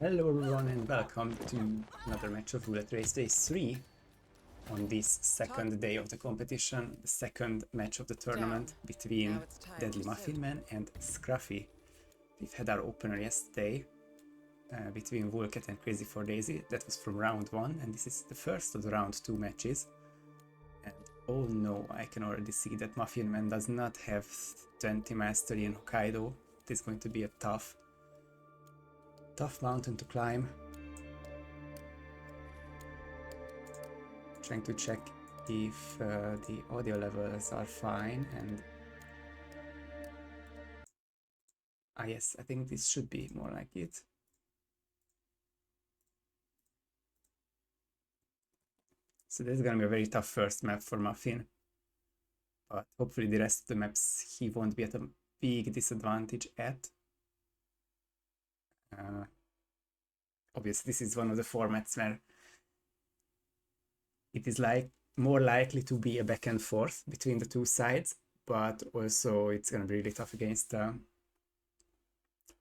Hello everyone and welcome to another match of Roulette Raceway 3 on this second day of the competition, the second match of the tournament between Deadly Muffin Man and Scruffy. We've had our opener yesterday between Woolcat and Crazy for Daisy. That was from round 1 and this is the first of the round 2 matches. And oh no, I can already see that Muffin Man does not have 20 mastery in Hokkaido. It is going to be a tough mountain to climb. Trying to check if the audio levels are fine, and yes, I think this should be more like it. So this is gonna be a very tough first map for Muffin, but hopefully the rest of the maps he won't be at a big disadvantage at. Obviously this is one of the formats where it is like more likely to be a back and forth between the two sides, but also it's gonna be really tough against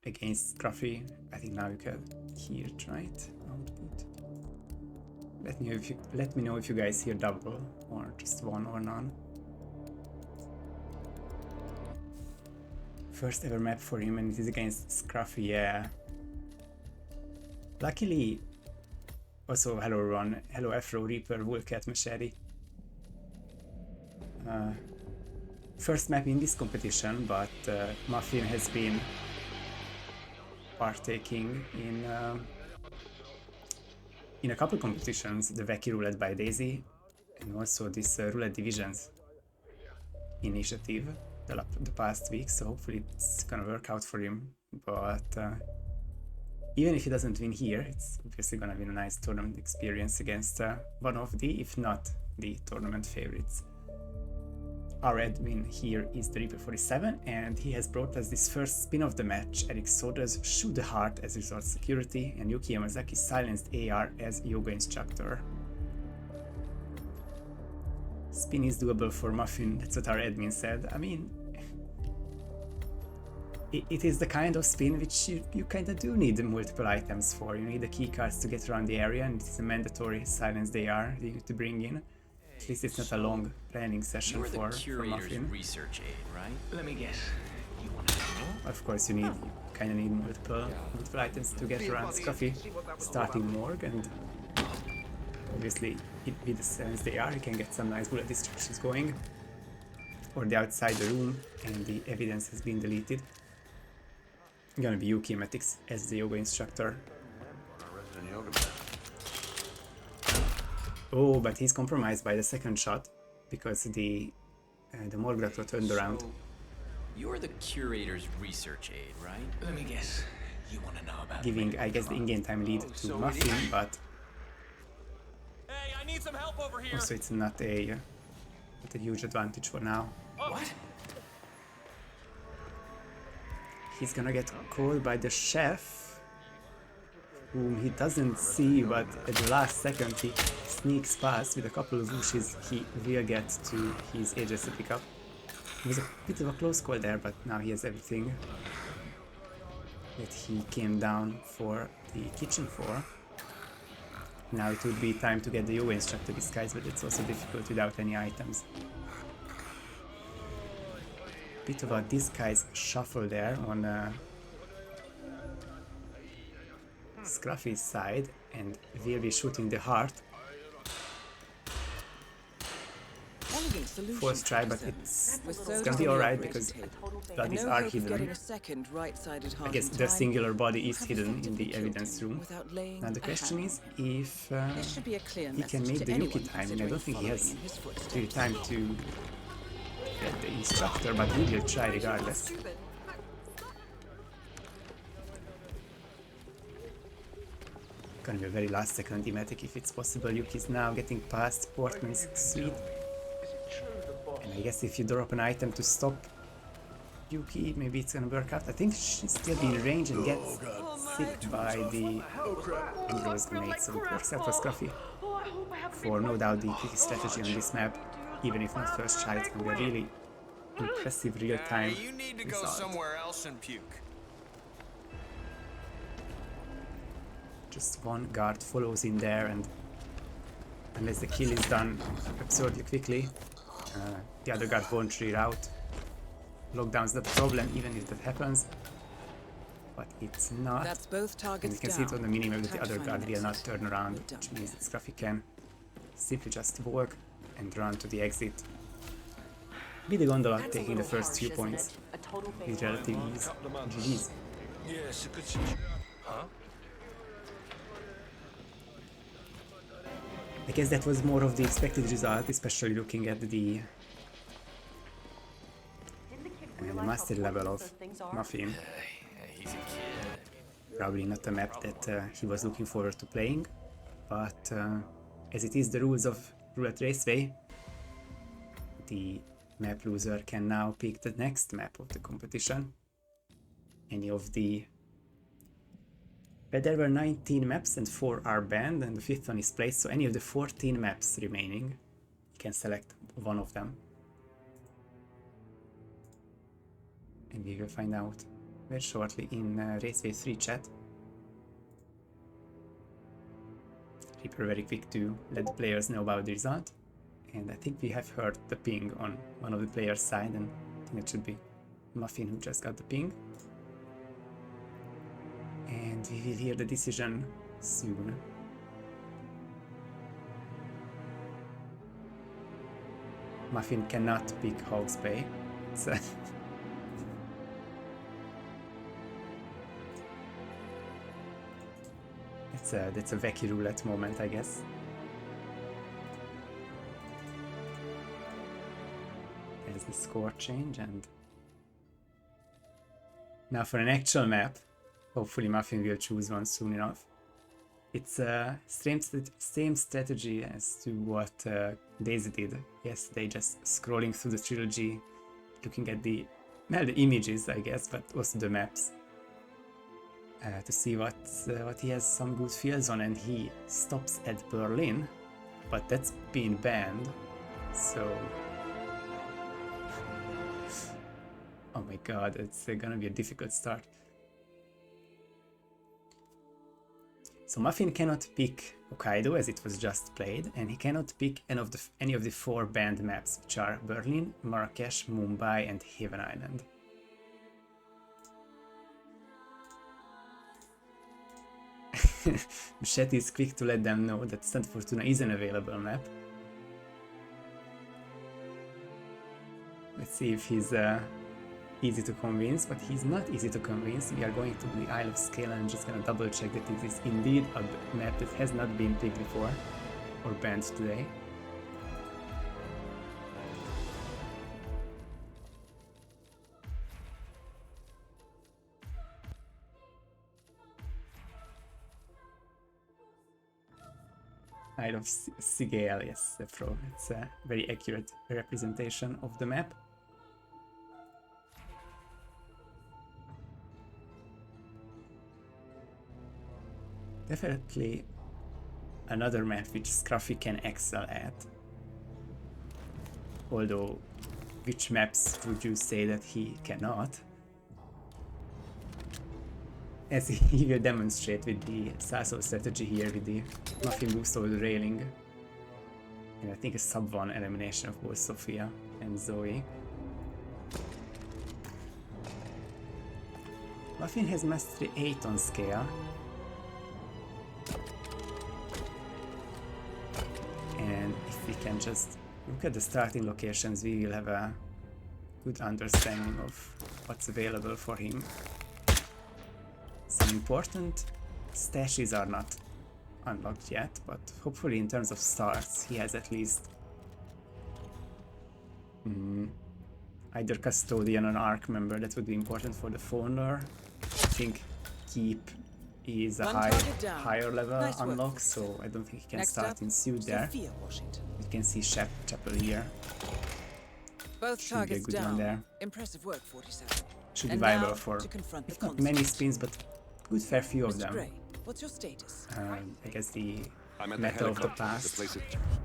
Scruffy. I think now you can hear it, right? Output. Let me know if you guys hear double or just one or none. First ever map for him, and it is against Scruffy. Yeah. Luckily, also hello Ron, hello Afro Reaper, Woolcat Machete. First map in this competition, but Muffin has been partaking in a couple competitions, the Wacky Roulette by Daisy, and also this Roulette Divisions initiative the past week, so hopefully it's gonna work out for him. But even if he doesn't win here, it's obviously gonna be a nice tournament experience against one of the, if not the tournament favorites. Our admin here is the Reaper 47, and he has brought us this first spin of the match. Eric Soda's Shoot the Heart as resort security, and Yuki Yamazaki's Silenced AR as yoga instructor. Spin is doable for Muffin, that's what our admin said. I mean, it is the kind of spin which you kind of do need multiple items for. You need the key cards to get around the area, and it's a mandatory silence they are you need to bring in. At least it's not a long planning session for Muffin. Research aid, right? Let me guess. You want to know? Of course, you kind of need multiple items to get around Scruffy, starting Morgue, and obviously with the silence they are, you can get some nice bullet distractions going. Or the outside the room, and the evidence has been deleted. Gonna be Yuki Yamazaki as the yoga instructor. Oh, but he's compromised by the second shot because the morgue doctor turned around. So, you're the curator's research aid, right? Let me guess. You want to know about giving, I guess, the in-game time lead to Muffin, but hey, I need some help over here. Also it's not a huge advantage for now. What? He's gonna get called by the chef, whom he doesn't see, but at the last second he sneaks past with a couple of whooshes. He will get to his agency pickup. It was a bit of a close call there, but now he has everything that he came down for the kitchen for. Now it would be time to get the yoga instructor disguise, but it's also difficult without any items. Bit of a disguise shuffle there on Scruffy's side, and will be shooting the heart. Fourth try, but it's gonna be alright because bodies are hidden. I guess the singular body is hidden in the evidence room. Now the question is if he can make the Yuki time, and I don't think he has really time to get the instructor, but he will try regardless. Gonna be a very last second thematic if it's possible. Yuki's now getting past Portman's suite. And I guess if you drop an item to stop Yuki, maybe it's gonna work out. I think she's still in range and gets sick by the Ambrose grenade, so it works out for Scruffy. For no doubt the quickest strategy on this map, even if not first try, it's gonna be a really impressive real-time Hey, you need to go result. somewhere else and puke. Just one guard follows in there, and unless the kill is done absurdly quickly, the other guard won't reroute. Lockdown's the problem, even if that happens. But it's not. That's both targets And you can see it on the minimap that the other guard will not turn around, which means that Scruffy can simply just walk and run to the exit. Be the gondola taking the first few points with relative ease. GG's. Yes, a good situation. Huh? I guess that was more of the expected result, especially looking at the master level of Muffin. He's a kid. Probably not a map that he was looking forward to playing, but as it is the rules of Roulette Raceway, the map loser can now pick the next map of the competition. Any of the... But there were 19 maps and 4 are banned, and the 5th one is placed, so any of the 14 maps remaining, you can select one of them. And we will find out very shortly in Raceway 3 chat. Reaper very quick to let the players know about the result. And I think we have heard the ping on one of the players' side, and I think it should be Muffin who just got the ping. And we will hear the decision soon. Muffin cannot pick Hawke's Bay. It's that's a wacky roulette moment, I guess. There's the score change, and now for an actual map. Hopefully Muffin will choose one soon enough. It's same strategy as to what Daisy did yesterday, just scrolling through the trilogy, looking at the images, I guess, but also the maps, to see what he has some good feels on, and he stops at Berlin, but that's been banned, so... Oh my god, it's gonna be a difficult start. So Muffin cannot pick Hokkaido as it was just played, and he cannot pick any of the 4 banned maps, which are Berlin, Marrakesh, Mumbai, and Haven Island. Chat is quick to let them know that Stand Fortuna is an available map. Let's see if he's easy to convince, but he's not easy to convince. We are going to the Isle of Scale, and I'm just gonna double check that it is indeed a map that has not been picked before or banned today. Isle of Sigale, yes, it's a very accurate representation of the map. Definitely another map which Scruffy can excel at. Although, which maps would you say that he cannot? As he will demonstrate with the Sasso strategy here with the Muffin boost over the railing. And I think a sub-1 elimination of both Sophia and Zoe. Muffin has mastery 8 on Scale. And if we can just look at the starting locations, we will have a good understanding of what's available for him. Some important stashes are not unlocked yet, but hopefully in terms of starts he has at least either Custodian or Arc member. That would be important for the Founder. I think Keep is a higher level unlock, so I don't think he can start in suit there. You can see Chapel here. Both should be a good down. one there. Impressive work, 47. Should be viable for, if not many spins, but good fair few of them. Gray, what's your status? I guess the meta of the past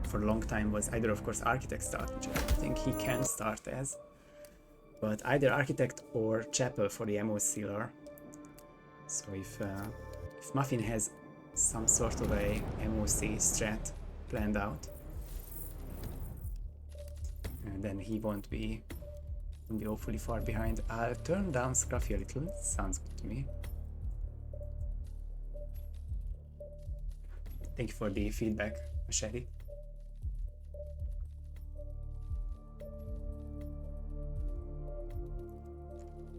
for a long time was either, of course, Architect start, which I don't think he can start as, but either Architect or Chapel for the ammo sealer. So if Muffin has some sort of a MOC strat planned out. And then he won't be awfully far behind. I'll turn down Scruffy a little, sounds good to me. Thank you for the feedback, Machete.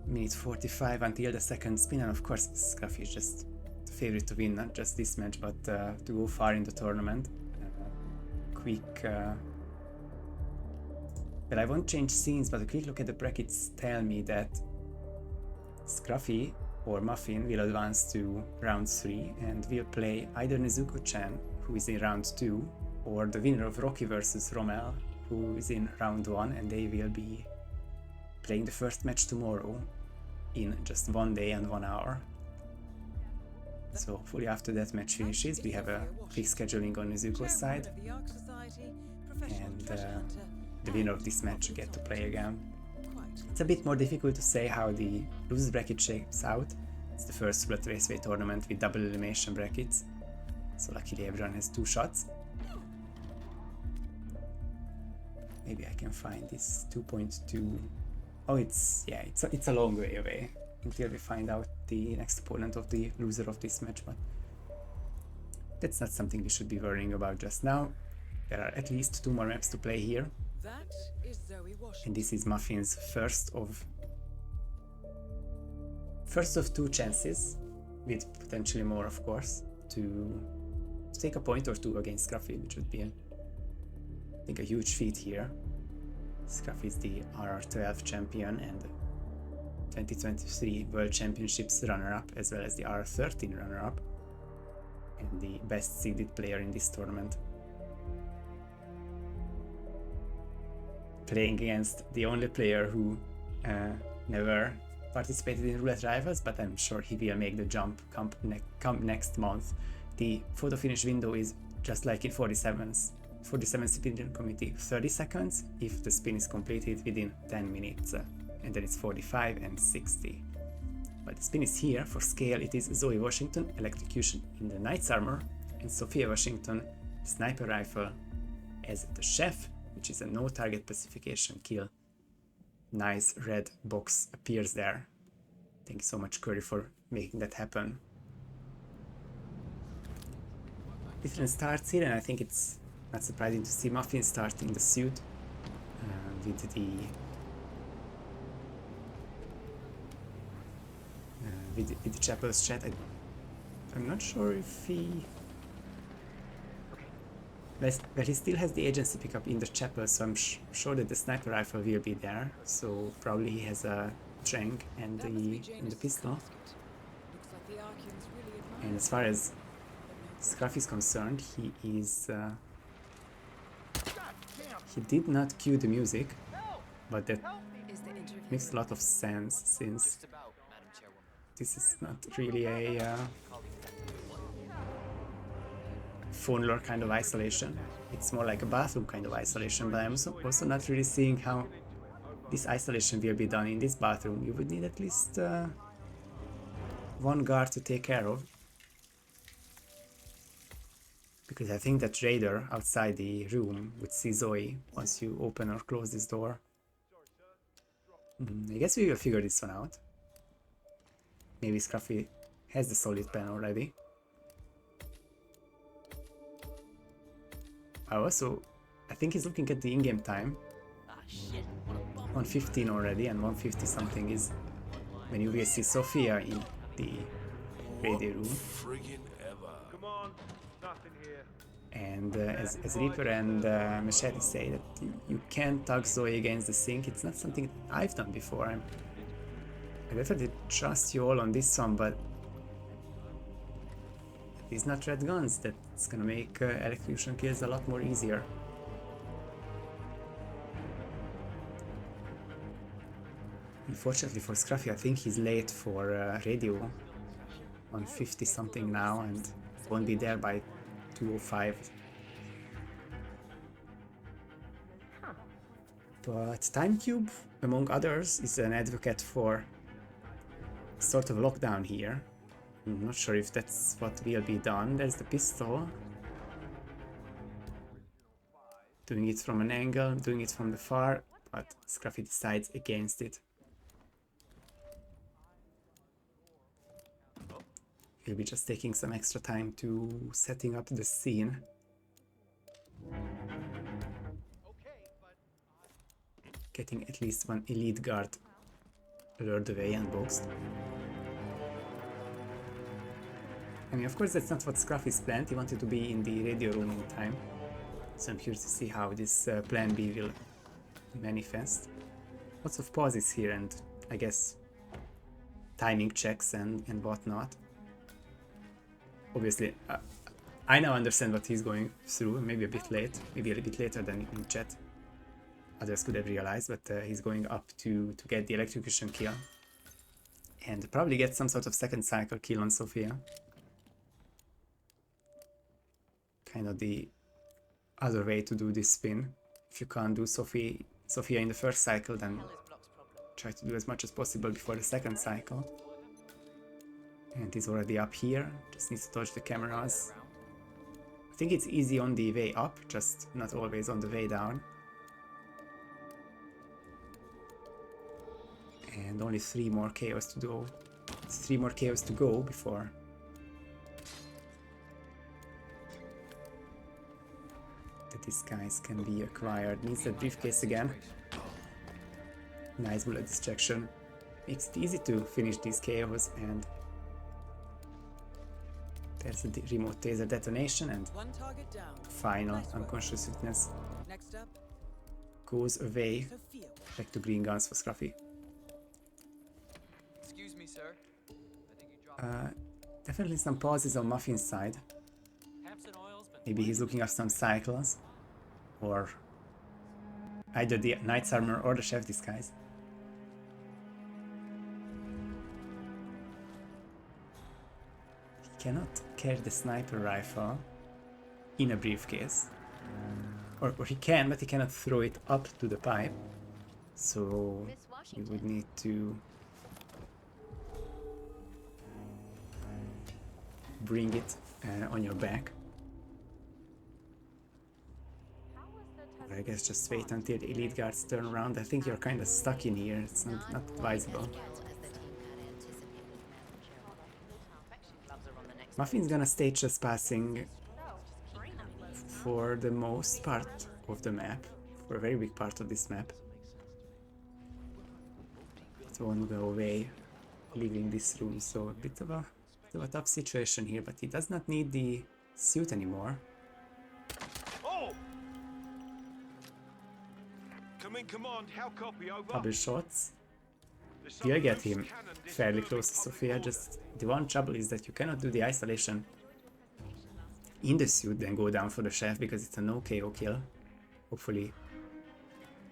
Minute 45 until the second spin, and of course Scruffy is just the favorite to win, not just this match, but to go far in the tournament. Quick... Well, I won't change scenes, but a quick look at the brackets tell me that Scruffy or Muffin will advance to round 3 and will play either Nezuko-chan, who is in round 2, or the winner of Rocky vs Rommel, who is in round 1, and they will be playing the first match tomorrow in just 1 day and 1 hour. So hopefully after that match finishes, we have a quick scheduling on Nezuko's side, and the winner of this match get to play again. It's a bit more difficult to say how the losers bracket shapes out. It's the first Roulette Raceway tournament with double elimination brackets, so luckily everyone has 2 shots. Maybe I can find this 2.2. Oh, it's a long way away until we find out the next opponent of the loser of this match, but that's not something we should be worrying about just now. There are at least 2 more maps to play here. That is Zoe Washington. And this is Muffin's first of 2 chances, with potentially more, of course, to take a point or 2 against Scruffy, which would be, I think, a huge feat here. Scruffy is the RR12 champion and 2023 World Championships runner-up, as well as the RR13 runner-up, and the best seeded player in this tournament. Playing against the only player who never participated in Roulette Rivals, but I'm sure he will make the jump come next month. The photo finish window is just like in 47 spin committee, 30 seconds if the spin is completed within 10 minutes, and then it's 45 and 60. But the spin is here. For scale, it is Zoe Washington, Electrocution in the Knight's Armor, and Sophia Washington, Sniper Rifle as the Chef, which is a no target specification kill. Nice red box appears there. Thank you so much, Curry, for making that happen. Different starts here, and I think it's not surprising to see Muffin start in the suit with the Chapel's chat. I'm not sure if he... Well, he still has the agency pickup in the chapel, so I'm sure that the sniper rifle will be there. So probably he has a trank and the pistol. And as far as Scruffy is concerned, he did not cue the music, but that makes a lot of sense since this is not really a phone lore kind of isolation. It's more like a bathroom kind of isolation, but I'm also not really seeing how this isolation will be done in this bathroom. You would need at least 1 guard to take care of, because I think that Raider outside the room would see Zoe once you open or close this door. I guess we will figure this one out. Maybe Scruffy has the solid plan already. Also, I think he's looking at the in-game time. 1:15 already, and 1:50 something is when you will see Sophia in the radio room. And as Reaper and Machete say that you can't tug Zoe against the sink, it's not something I've done before. I definitely trust you all on this one, but these not red guns, that's gonna make electrocution kills a lot more easier. Unfortunately for Scruffy, I think he's late for radio. 1:50 something now, and won't be there by 2:05. But TimeCube, among others, is an advocate for sort of lockdown here, I'm not sure if that's what will be done. There's the pistol. Doing it from an angle, doing it from the far, but Scruffy decides against it. He'll be just taking some extra time to setting up the scene. Getting at least one elite guard lured away and boxed. I mean, of course, that's not what Scruffy's planned. He wanted to be in the radio room in time. So I'm curious to see how this plan B will manifest. Lots of pauses here and, I guess, timing checks and whatnot. Obviously, I now understand what he's going through, maybe a bit late, maybe a bit later than in chat others could have realized, but he's going up to get the electrocution kill and probably get some sort of second cycle kill on Sophia. Kind of the other way to do this spin. If you can't do Sophia in the first cycle, then try to do as much as possible before the second cycle. And he's already up here, just needs to dodge the cameras. I think it's easy on the way up, just not always on the way down. And only 3 more KOs to go. 3 more KOs to go before the disguise can be acquired. Needs that briefcase again. Nice bullet distraction. Makes it easy to finish these KOs, and there's the remote taser detonation and One target down. final Nice work. unconscious witness Next up, goes away. Sophia. Back to green guns for Scruffy. Excuse me, sir. I think you dropped Definitely some pauses on Muffin's side. Hampson Oil's been Maybe he's looking at some cycles, or either the Knight's Armor or the Chef Disguise. He cannot carry the sniper rifle in a briefcase. Or he can, but he cannot throw it up to the pipe. So you would need to bring it on your back. Or I guess just wait until the elite guards turn around. I think you're kind of stuck in here. It's not advisable. Muffin's gonna stage just passing for the most part of the map, for a very big part of this map. It won't go away, leaving this room, so a bit of a tough situation here, but he does not need the suit anymore. Command, how copy, over? Double shots will get him fairly close to Sophia. Just the one trouble is that you cannot do the isolation in the suit, then go down for the chef, because it's a no KO kill. Hopefully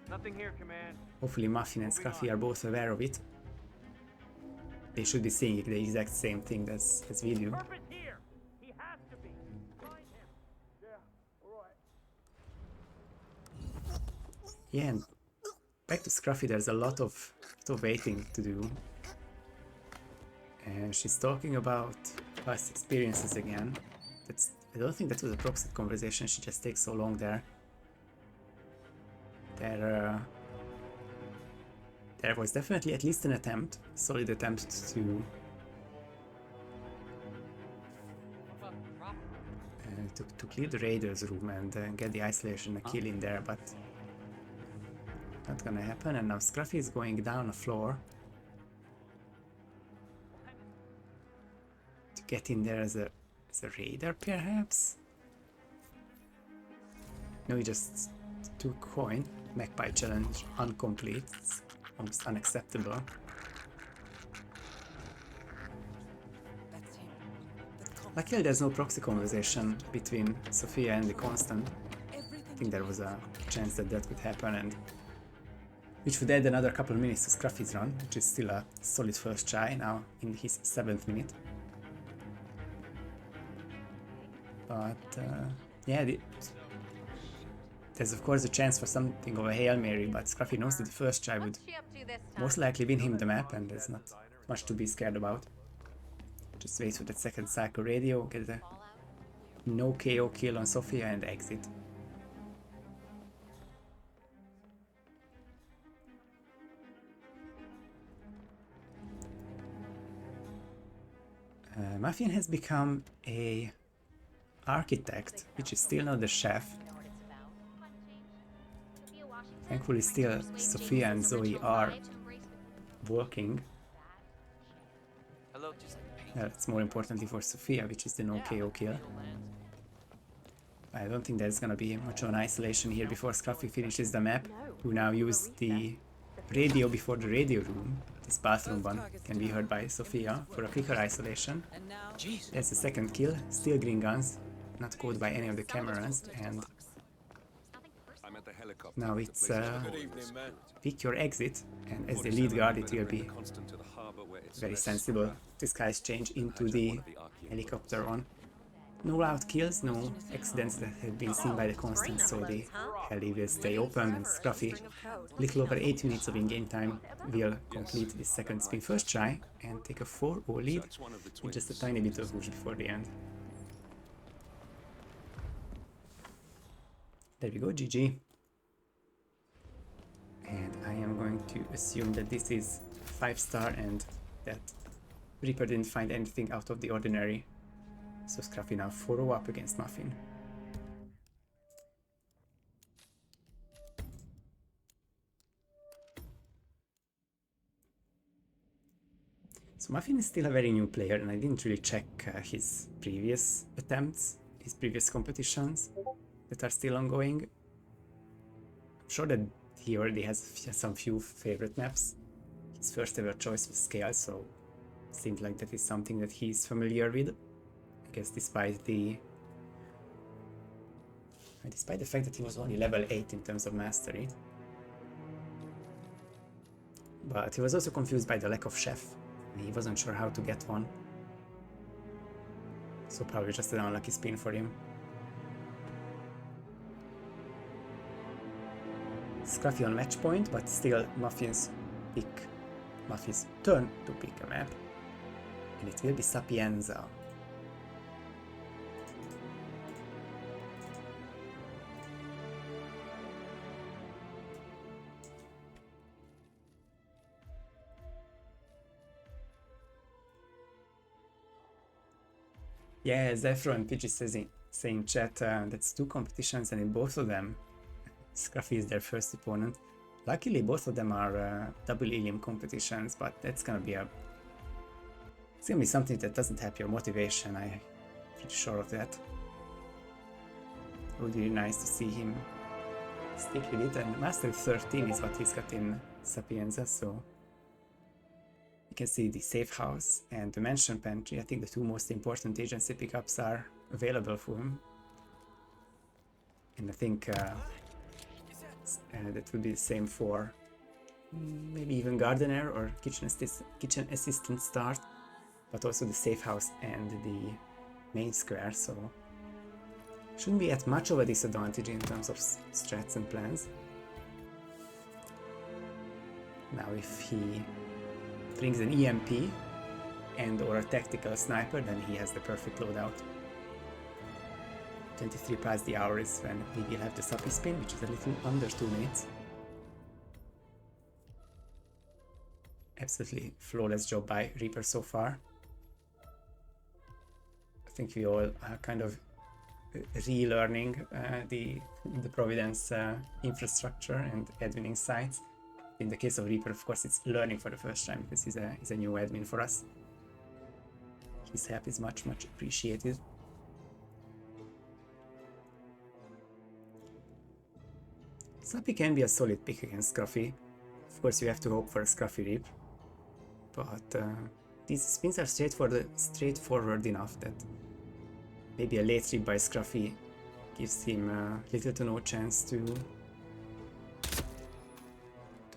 Nothing here, command. Hopefully Muffin and Scruffy are both aware of it. They should be saying the exact same thing as we do. Here. He has to be. Find him. Yeah, all right. Yeah, and back to Scruffy, there's a lot of waiting to do. And she's talking about past experiences again. I don't think that was a proxy conversation, she just takes so long there. There was definitely at least an attempt, solid attempt to clear the raiders room and get the isolation a kill in there, but not gonna happen. And now Scruffy is going down a floor to get in there as a raider, perhaps? No, he just took coin. Magpie challenge incomplete. It's almost unacceptable. That's him. Luckily there's no proxy conversation between Sophia and the Constant. I Everything think there was a chance that could happen, and which would add another couple of minutes to Scruffy's run, which is still a solid first try, now in his 7th minute. But yeah, there's of course a chance for something of a Hail Mary, but Scruffy knows that the first try would most likely win him the map, and there's not much to be scared about. Just wait for that second cycle radio, get a no KO kill on Sophia and exit. Muffin has become a architect, which is still not the chef. Thankfully still Sophia and Zoe are working. It's more importantly for Sophia, which is the no KO kill. I don't think there's gonna be much of an isolation here before Scruffy finishes the map. We now use the radio before the radio room. This bathroom one can be heard by Sophia for a quicker isolation. And now, There's the second kill, still green guns, not caught by any of the cameras, and now it's pick your exit, and as the lead guard it will be very sensible. This guy's change into the helicopter one. No loud kills, no accidents that have been seen by the constant, so the heli will stay open, and Scruffy, little over 8 minutes of in-game time, will complete this second spin first try and take a 4-0 lead with just a tiny bit of push before the end. There we go, GG. And I am going to assume that this is 5-star and that Reaper didn't find anything out of the ordinary. So Scruffy now 4-0 up against Muffin. So Muffin is still a very new player, and I didn't really check his previous attempts, his previous competitions that are still ongoing. I'm sure that he already has some few favorite maps. His first ever choice was Scale, so it seems like that is something that he's familiar with. I guess despite the fact that he was only level 8 in terms of mastery. But he was also confused by the lack of chef. He wasn't sure how to get one. So probably just an unlucky spin for him. Scruffy on match point, but still Muffin's turn to pick a map. And it will be Sapienza. Yeah, Zephyr and Pidgey say in chat that's 2 competitions, and in both of them Scruffy is their first opponent. Luckily both of them are double Ilium competitions, but that's gonna be something that doesn't help your motivation, I'm pretty sure of that. It would be really nice to see him stick with it, and Master 13 is what he's got in Sapienza, so you can see the safe house and the mansion pantry. I think the 2 most important agency pickups are available for him. And I think that would be the same for maybe even gardener or kitchen assistant start, but also the safe house and the main square, so shouldn't be at much of a disadvantage in terms of strats and plans. Now if he brings an EMP and or a tactical sniper, then he has the perfect loadout. 23 past the hour is when he will have the Suppy spin, which is a little under 2 minutes. Absolutely flawless job by Reaper so far. I think we all are kind of relearning the Providence infrastructure and adminning sites. In the case of Reaper, of course, it's learning for the first time because he's a new admin for us. His help is much appreciated. Slappy can be a solid pick against Scruffy. Of course, you have to hope for a Scruffy rip, but these spins are straightforward enough that maybe a late rip by Scruffy gives him little to no chance to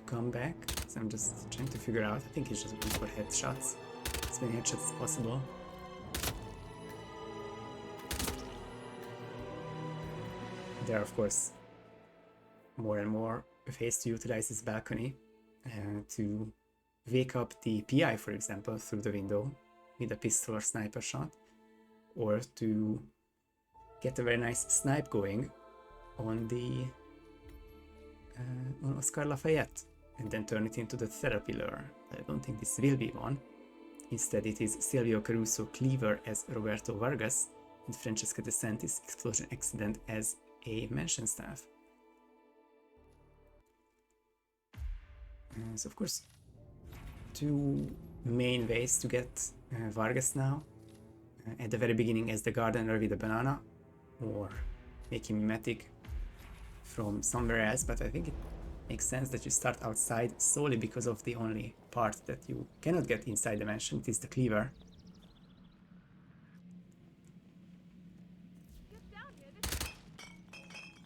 come back. So I'm just trying to figure out. I think he's just going for headshots. As many headshots as possible. There are, of course, more and more ways to utilize this balcony to wake up the PI, for example, through the window. with a pistol or sniper shot, or to get a very nice snipe going on the on Oscar Lafayette and then turn it into the therapy lure. I don't think this will be one. Instead, it is Silvio Caruso Cleaver as Roberto Vargas and Francesca De Santis Explosion Accident as a mansion staff. So of course, two main ways to get Vargas now. At the very beginning as the gardener with a banana, or make him mimetic from somewhere else, but I think it makes sense that you start outside solely because of the only part that you cannot get inside the mansion, it is the cleaver.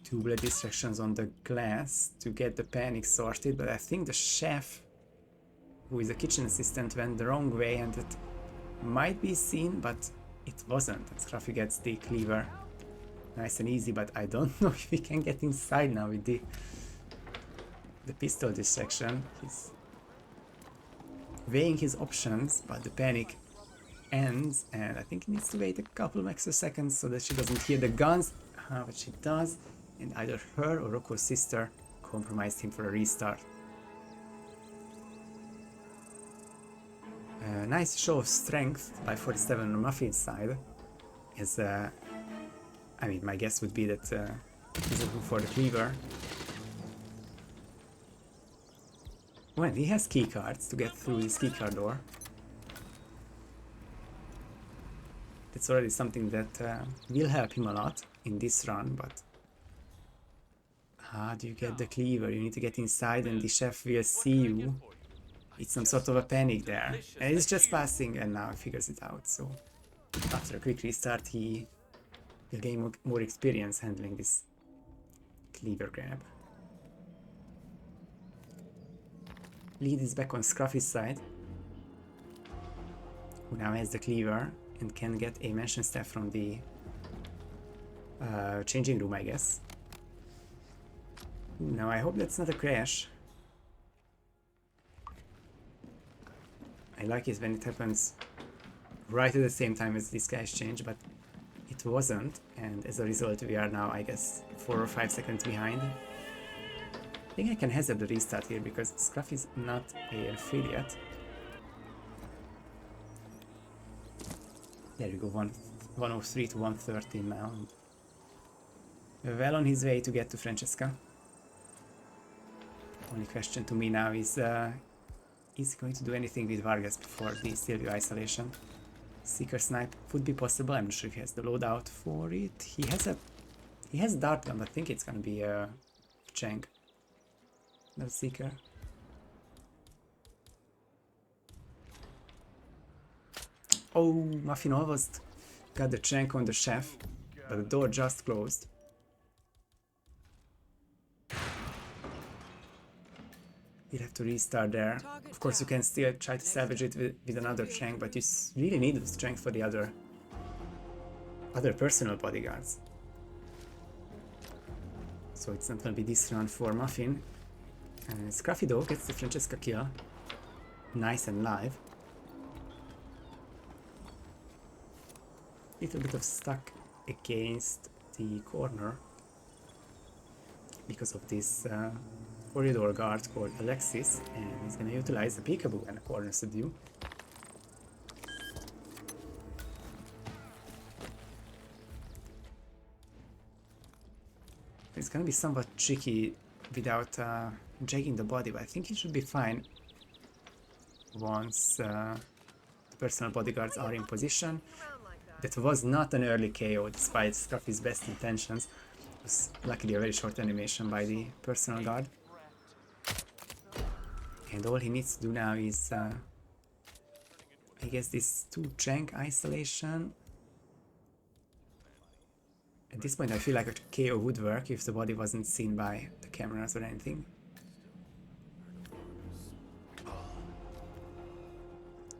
Two bullet distractions on the glass to get the panic sorted, but I think the chef, who is a kitchen assistant, went the wrong way and it might be seen, but it wasn't. And Scruffy gets the cleaver. Nice and easy, but I don't know if we can get inside now with the pistol distraction. He's weighing his options, but the panic ends, and I think he needs to wait a couple of extra seconds so that she doesn't hear the guns. But she does, and either her or Rocco's sister compromised him for a restart. Nice show of strength by 47 on Muffin's side, as I mean, my guess would be that he's looking for the cleaver. Well, he has keycards to get through this keycard door. That's already something that will help him a lot in this run, but how do you get the cleaver? You need to get inside and the chef will see you. It's some sort of a panic there. And he's just passing and now he figures it out, so after a quick restart he will gain more experience handling this cleaver grab. Lead is back on Scruffy's side, who now has the cleaver and can get a mansion staff from the changing room, I guess. Now I hope that's not a crash. I like it when it happens right at the same time as this guy's change, but it wasn't, and as a result we are now, I guess, 4 or 5 seconds behind. I think I can hazard the restart here because Scruff is not an affiliate. There we go, 103 to 113 now. Well on his way to get to Francesca. Only question to me now is he going to do anything with Vargas before the Silvio isolation? Seeker snipe would be possible. I'm not sure if he has the loadout for it. He has dart gun. I think it's gonna be a Chang. No Seeker. Oh, Muffin almost got the Chang on the chef, but the door just closed. You'll have to restart there. Of course, you can still try to salvage it with another Chang, but you really need the strength for the other personal bodyguards. So it's not gonna be this run for Muffin. Scruffy though gets the Francesca kill. Nice and live. Little bit of stuck against the corner because of this corridor guard called Alexis, and he's gonna utilize the peekaboo and a corner subdue. It's gonna be somewhat tricky without jagging the body, but I think it should be fine once the personal bodyguards are in position. That was not an early KO despite Scruffy's best intentions. It was luckily a very short animation by the personal guard. And all he needs to do now is, I guess, this 2 Chang isolation. At this point I feel like a KO would work if the body wasn't seen by the cameras or anything.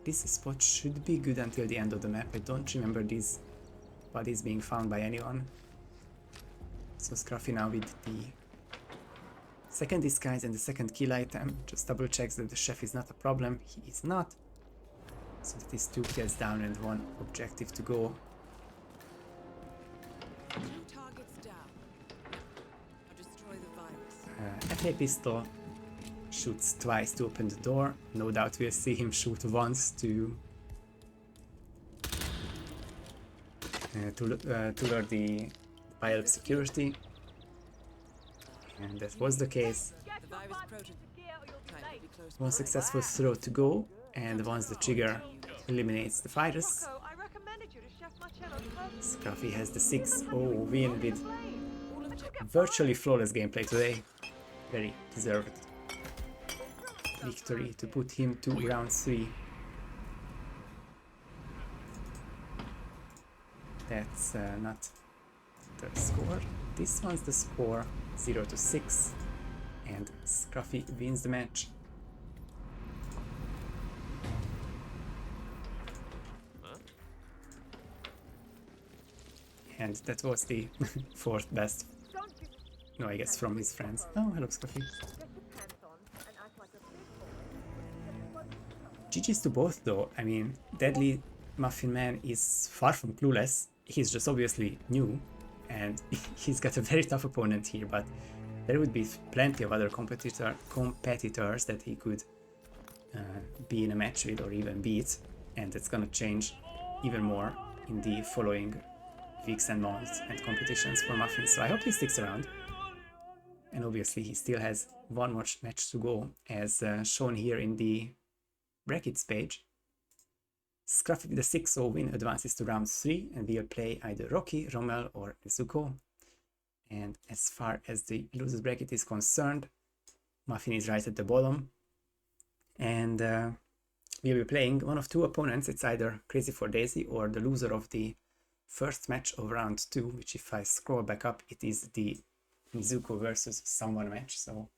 This spot should be good until the end of the map. I don't remember these bodies being found by anyone. So Scruffy now with the second disguise and the second kill item just double checks that the chef is not a problem. He is not. So that is 2 kills down and 1 objective to go. 2 targets down. Now destroy the virus. FA Pistol shoots twice to open the door. No doubt we'll see him shoot once to lure the pile of security. And that was the case. The virus prototype will be close. One successful throw to go, and once the trigger eliminates the virus, I recommended you to Chef Marcello's first Scruffy has the 6-0 win with flame. virtually flawless gameplay today. Very deserved victory to put him to round 3. That's not the score. This one's the score, 0-6, and Scruffy wins the match. And that was the 4th best. No, I guess from his friends. Oh, hello, Scruffy. GG's to both, though. I mean, Deadly Muffin Man is far from clueless. He's just obviously new, and he's got a very tough opponent here, but there would be plenty of other competitors that he could be in a match with or even beat, and it's gonna change even more in the following weeks and months and competitions for Muffin, so I hope he sticks around. And obviously he still has one more match to go, as shown here in the brackets page. Scruffy with a 6-0 win advances to round 3 and will play either Rocky, Rommel or Nezuko. And as far as the losers bracket is concerned, Muffin is right at the bottom, and we'll be playing one of 2 opponents. It's either Crazy for Daisy or the loser of the first match of round 2, which if I scroll back up, it is the Nezuko versus someone match, so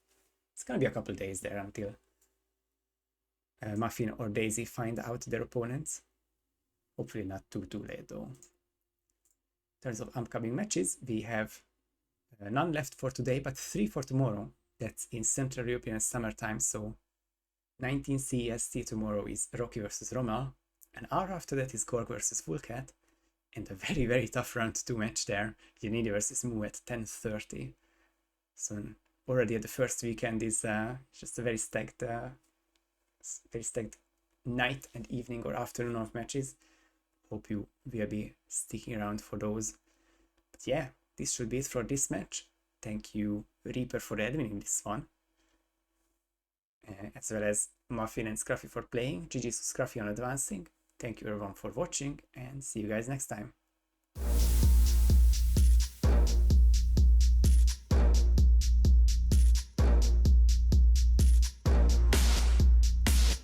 it's gonna be a couple days there until Muffin or Daisy find out their opponents. Hopefully not too late though. In terms of upcoming matches, we have none left for today, but 3 for tomorrow. That's in Central European Summer Time, so 19 CEST tomorrow is Rocky versus Rommel. An hour after that is Gorg versus Fullcat, and a very tough round 2 match there, Yanidi versus Mu at 10:30. So already the first weekend is just a very stacked night and evening or afternoon of matches. Hope you will be sticking around for those. But yeah, this should be it for this match. Thank you Reaper for adminning this one, as well as Muffin and Scruffy for playing. GG's to Scruffy on advancing. Thank you everyone for watching, and see you guys next time.